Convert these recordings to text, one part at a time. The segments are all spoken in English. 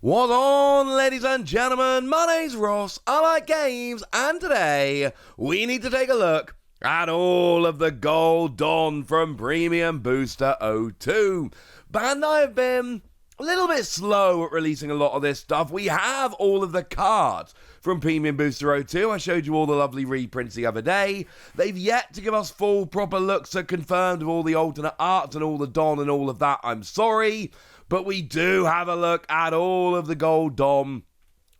What's on, ladies and gentlemen? My name's Ross, I like games, and today we need to take a look at all of the gold Dawn from Premium Booster 02. Bandai have been a little bit slow at releasing a lot of this stuff. We have all of the cards from Premium Booster 02. I showed you all the lovely reprints the other day. They've yet to give us full proper looks at confirmed with all the alternate arts and all the Dawn and all of that. I'm sorry. But we do have a look at all of the gold Dom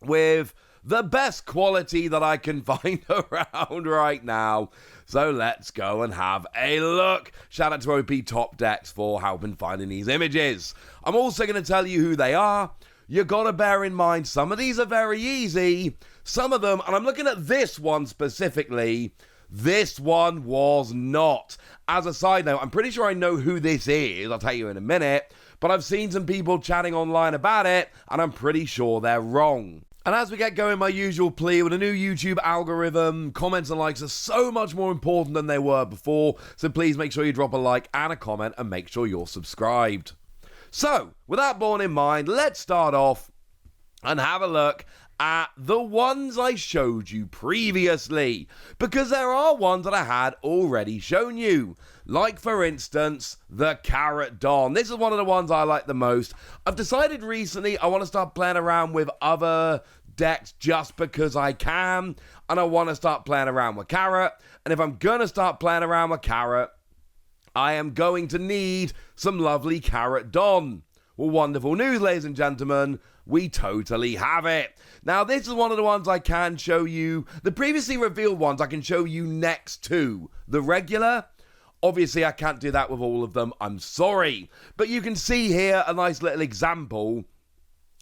with the best quality that I can find around right now. So let's go and have a look. Shout out to OP Top Decks for helping finding these images. I'm also going to tell you who they are. You got to bear in mind some of these are very easy. Some of them, and I'm looking at this one specifically, this one was not. As a side note, I'm pretty sure I know who this is. I'll tell you in a minute. But I've seen some people chatting online about it, and I'm pretty sure they're wrong. And as we get going, my usual plea with a new YouTube algorithm, comments and likes are so much more important than they were before, so please make sure you drop a like and a comment and make sure you're subscribed. So, with that borne in mind, let's start off and have a look at the ones I showed you previously, because there are ones that I had already shown you. Like, for instance, the Carrot Dawn. This is one of the ones I like the most. I've decided recently I want to start playing around with other decks just because I can, and I want to start playing around with Carrot, and if I'm going to start playing around with Carrot, I am going to need some lovely Carrot Dawn. Well, wonderful news, ladies and gentlemen. We totally have it. Now, this is one of the ones I can show you. The previously revealed ones I can show you next to the regular. Obviously, I can't do that with all of them. I'm sorry. But you can see here a nice little example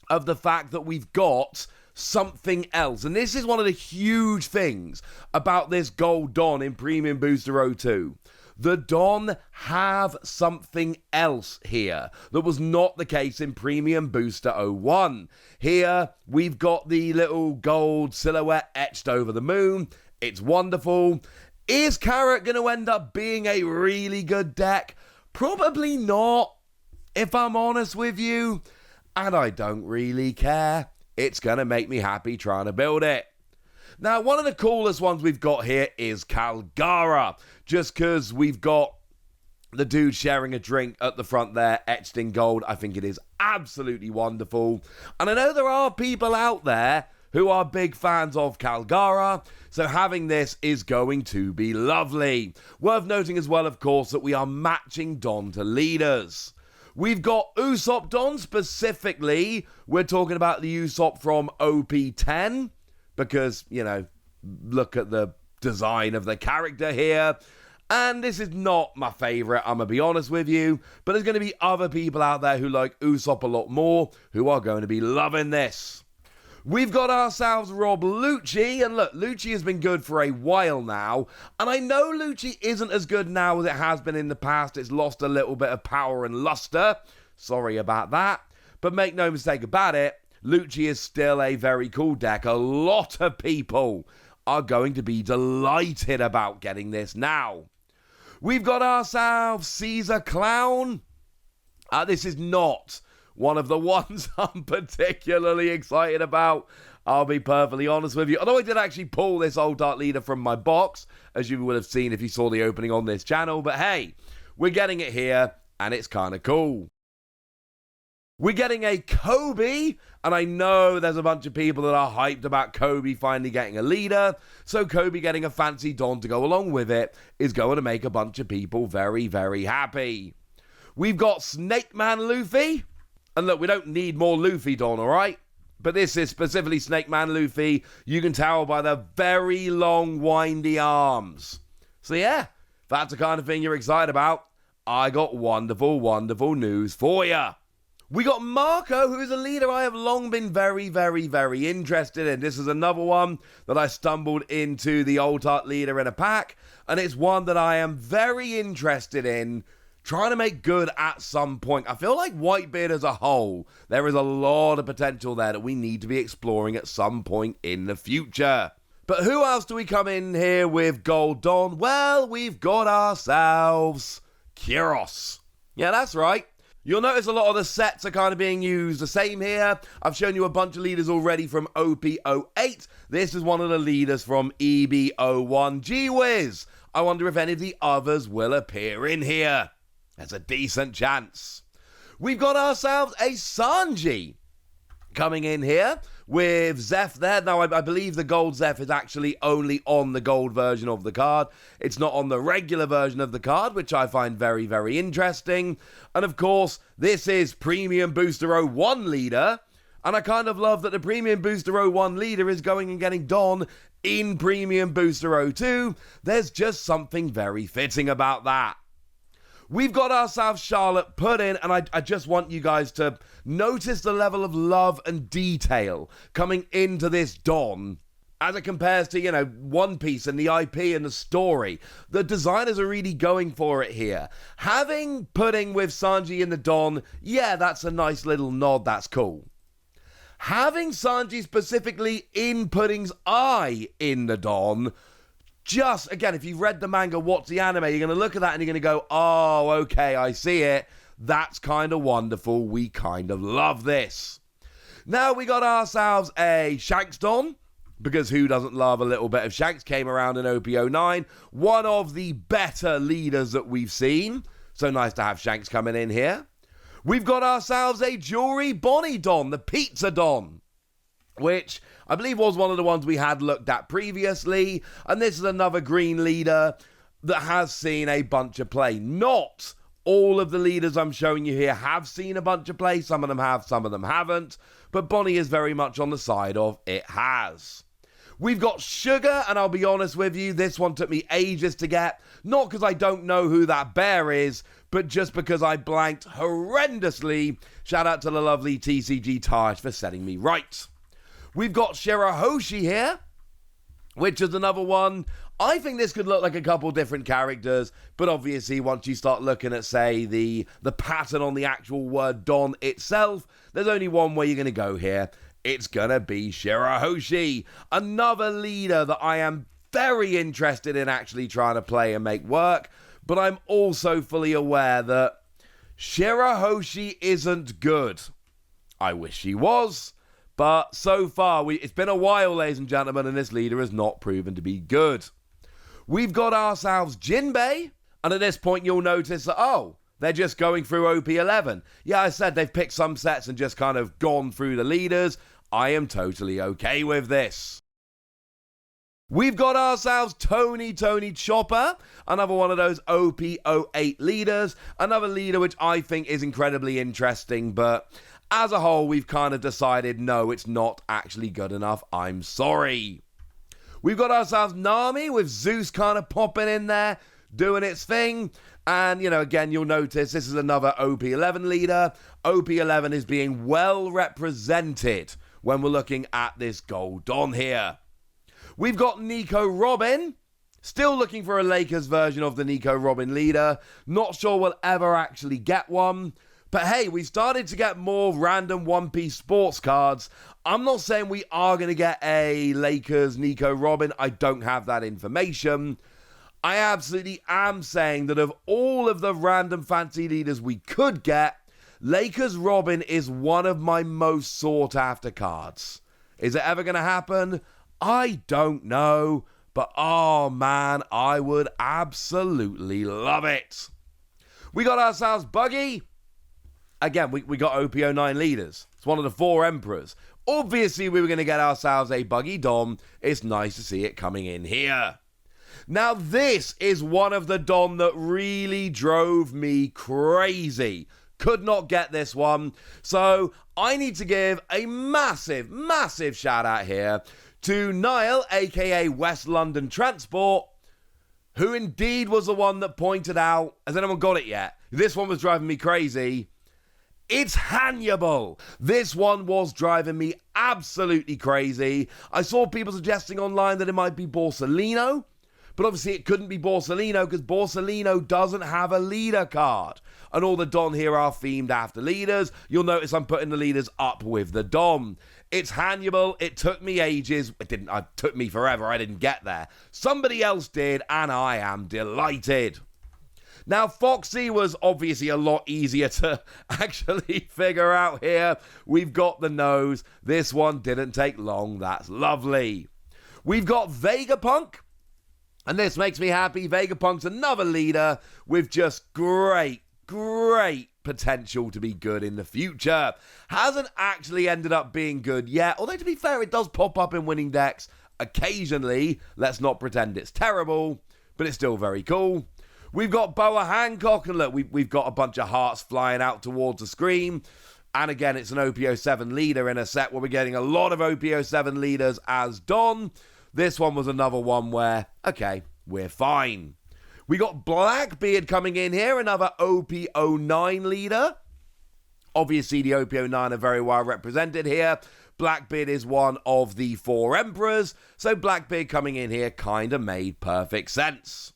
of the fact that we've got something else. And this is one of the huge things about this gold Dawn in Premium Booster 02. The Dawn have something else here that was not the case in Premium Booster 01. Here, we've got the little gold silhouette etched over the moon. It's wonderful. Is Carrot going to end up being a really good deck? Probably not, if I'm honest with you. And I don't really care. It's going to make me happy trying to build it. Now, one of the coolest ones we've got here is Calgara. Just because we've got the dude sharing a drink at the front there, etched in gold. I think it is absolutely wonderful. And I know there are people out there who are big fans of Calgara, so having this is going to be lovely. Worth noting as well, of course, that we are matching Dawn to leaders. We've got Usopp Dawn specifically. We're talking about the Usopp from OP10, because, you know, look at the design of the character here. And this is not my favourite, I'm going to be honest with you, but there's going to be other people out there who like Usopp a lot more, who are going to be loving this. We've got ourselves Rob Lucci, and look, Lucci has been good for a while now, and I know Lucci isn't as good now as it has been in the past. It's lost a little bit of power and luster. Sorry about that, but make no mistake about it, Lucci is still a very cool deck. A lot of people are going to be delighted about getting this now. We've got ourselves Caesar Clown. This is not one of the ones I'm particularly excited about. I'll be perfectly honest with you. Although I did actually pull this old Dark Leader from my box, as you would have seen if you saw the opening on this channel. But hey, we're getting it here, and it's kind of cool. We're getting a Kobe, and I know there's a bunch of people that are hyped about Kobe finally getting a leader, so Kobe getting a fancy Dawn to go along with it is going to make a bunch of people very, very happy. We've got Snake Man Luffy, and look, we don't need more Luffy Dawn, alright? But this is specifically Snake Man Luffy. You can tell by the very long, windy arms. So yeah, if that's the kind of thing you're excited about, I got wonderful, wonderful news for you. We got Marco, who's a leader I have long been very, very, very interested in. This is another one that I stumbled into the Old Art leader in a pack, and it's one that I am very interested in trying to make good at some point. I feel like Whitebeard as a whole, there is a lot of potential there that we need to be exploring at some point in the future. But who else do we come in here with Gold Dawn? Well, we've got ourselves Kyros. Yeah, that's right. You'll notice a lot of the sets are kind of being used the same here. I've shown you a bunch of leaders already from OP-08. This is one of the leaders from EB-01. Gee whiz! I wonder if any of the others will appear in here. There's a decent chance. We've got ourselves a Sanji coming in here with Zeph there. Now, I believe the gold Zeph is actually only on the gold version of the card. It's not on the regular version of the card, which I find very, very interesting. And of course, this is Premium Booster 01 leader. And I kind of love that the Premium Booster 01 leader is going and getting Don in Premium Booster 02. There's just something very fitting about that. We've got ourselves Charlotte put in, and I just want you guys to notice the level of love and detail coming into this Don as it compares to, One Piece and the IP and the story. The designers are really going for it here. Having Pudding with Sanji in the Don, yeah, that's a nice little nod, that's cool. Having Sanji specifically in Pudding's eye in the Don, just, again, if you've read the manga, watch the anime, you're going to look at that and you're going to go, oh, okay, I see it. That's kind of wonderful. We kind of love this. Now we got ourselves a Shanks Don, because who doesn't love a little bit of Shanks? Came around in OP-09. One of the better leaders that we've seen. So nice to have Shanks coming in here. We've got ourselves a Jewelry Bonnie Don, the Pizza Don, which I believe was one of the ones we had looked at previously. And this is another green leader that has seen a bunch of play. Not all of the leaders I'm showing you here have seen a bunch of play. Some of them have, some of them haven't. But Bonnie is very much on the side of it has. We've got Sugar, and I'll be honest with you, this one took me ages to get. Not because I don't know who that bear is, but just because I blanked horrendously. Shout out to the lovely TCG Taj for setting me right. We've got Shirahoshi here, which is another one. I think this could look like a couple different characters, but obviously once you start looking at, say, the pattern on the actual word Don itself, there's only one way you're going to go here. It's going to be Shirahoshi, another leader that I am very interested in actually trying to play and make work, but I'm also fully aware that Shirahoshi isn't good. I wish he was. But so far, it's been a while, ladies and gentlemen, and this leader has not proven to be good. We've got ourselves Jinbei, and at this point you'll notice that, they're just going through OP-11. Yeah, I said they've picked some sets and just kind of gone through the leaders. I am totally okay with this. We've got ourselves Tony Chopper, another one of those OP-08 leaders, another leader which I think is incredibly interesting, but as a whole, we've kind of decided, no, it's not actually good enough. I'm sorry. We've got ourselves Nami with Zeus kind of popping in there, doing its thing. And, again, you'll notice this is another OP-11 leader. OP-11 is being well represented when we're looking at this gold Don here. We've got Nico Robin. Still looking for a Lakers version of the Nico Robin leader. Not sure we'll ever actually get one. But hey, we started to get more random One Piece sports cards. I'm not saying we are going to get a Lakers Nico Robin. I don't have that information. I absolutely am saying that of all of the random fancy leaders we could get, Lakers Robin is one of my most sought after cards. Is it ever going to happen? I don't know. But oh man, I would absolutely love it. We got ourselves Buggy. Again, we got OP-09 leaders. It's one of the 4 emperors. Obviously, we were going to get ourselves a Buggy Don. It's nice to see it coming in here. Now, this is one of the Don that really drove me crazy. Could not get this one. So, I need to give a massive, massive shout out here to Niall, aka West London Transport, who indeed was the one that pointed out, has anyone got it yet? This one was driving me crazy. It's Hannibal. This one was driving me absolutely crazy. I saw people suggesting online that it might be Borsalino, but obviously it couldn't be Borsalino because Borsalino doesn't have a leader card. And all the Don here are themed after leaders. You'll notice I'm putting the leaders up with the Don. It's Hannibal. It took me ages. It took me forever. I didn't get there. Somebody else did, and I am delighted. Now, Foxy was obviously a lot easier to actually figure out here. We've got the nose. This one didn't take long. That's lovely. We've got Vegapunk, and this makes me happy. Vegapunk's another leader with just great potential to be good in the future. Hasn't actually ended up being good yet, although to be fair, it does pop up in winning decks occasionally. Let's not pretend it's terrible, but it's still very cool. We've got Boa Hancock, and look, we've got a bunch of hearts flying out towards the screen. And again, it's an OP07 leader in a set where we're getting a lot of OP07 leaders as Don. This one was another one where, okay, we're fine. We got Blackbeard coming in here, another OP09 leader. Obviously, the OP09 are very well represented here. Blackbeard is one of the 4 Emperors, so Blackbeard coming in here kind of made perfect sense.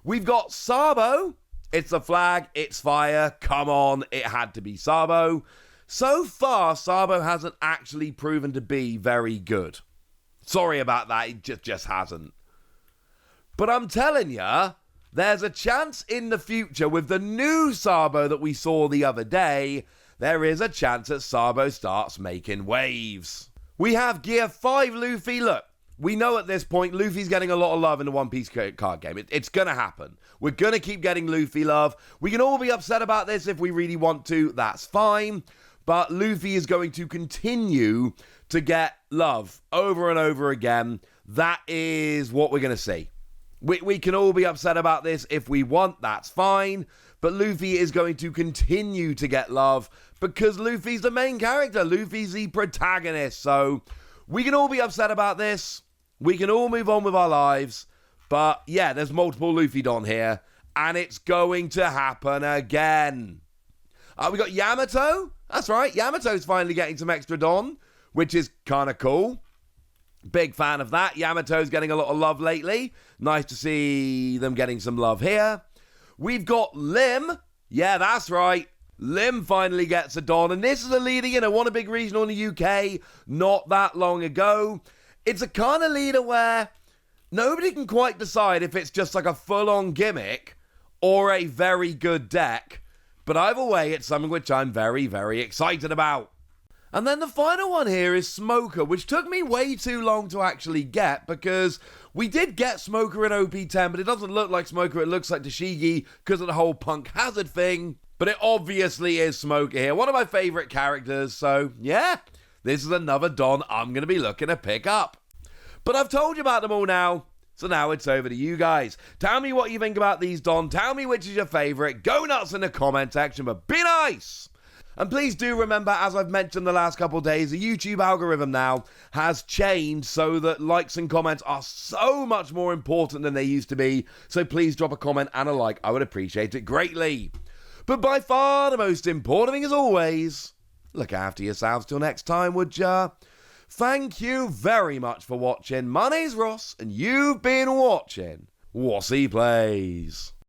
We've got Sabo. It's a flag, it's fire, come on, it had to be Sabo. So far, Sabo hasn't actually proven to be very good. Sorry about that, it just hasn't. But I'm telling ya, there's a chance in the future with the new Sabo that we saw the other day, there is a chance that Sabo starts making waves. We have Gear 5 Luffy. Look, we know at this point Luffy's getting a lot of love in the One Piece card game. It's going to happen. We're going to keep getting Luffy love. We can all be upset about this if we really want to. That's fine. But Luffy is going to continue to get love over and over again. That is what we're going to see. We can all be upset about this if we want. That's fine. But Luffy is going to continue to get love because Luffy's the main character. Luffy's the protagonist. So we can all be upset about this. We can all move on with our lives. But yeah, there's multiple Luffy Don here. And it's going to happen again. We got Yamato. That's right. Yamato's finally getting some extra Don, which is kind of cool. Big fan of that. Yamato's getting a lot of love lately. Nice to see them getting some love here. We've got Lim. Yeah, that's right. Lim finally gets a Don. And this is a leader, won a big regional in the UK not that long ago. It's a kind of leader where nobody can quite decide if it's just like a full-on gimmick or a very good deck. But either way, it's something which I'm very, very excited about. And then the final one here is Smoker, which took me way too long to actually get because we did get Smoker in OP10, but it doesn't look like Smoker. It looks like Tashigi because of the whole Punk Hazard thing. But it obviously is Smoker here. One of my favorite characters. So, yeah, this is another Don I'm going to be looking to pick up. But I've told you about them all now. So now it's over to you guys. Tell me what you think about these Don. Tell me which is your favorite. Go nuts in the comment section, but be nice. And please do remember, as I've mentioned the last couple of days, the YouTube algorithm now has changed so that likes and comments are so much more important than they used to be. So please drop a comment and a like. I would appreciate it greatly. But by far the most important thing as always, look after yourselves till next time, would ya? Thank you very much for watching. My name's Ross, and you've been watching Wossy Plays.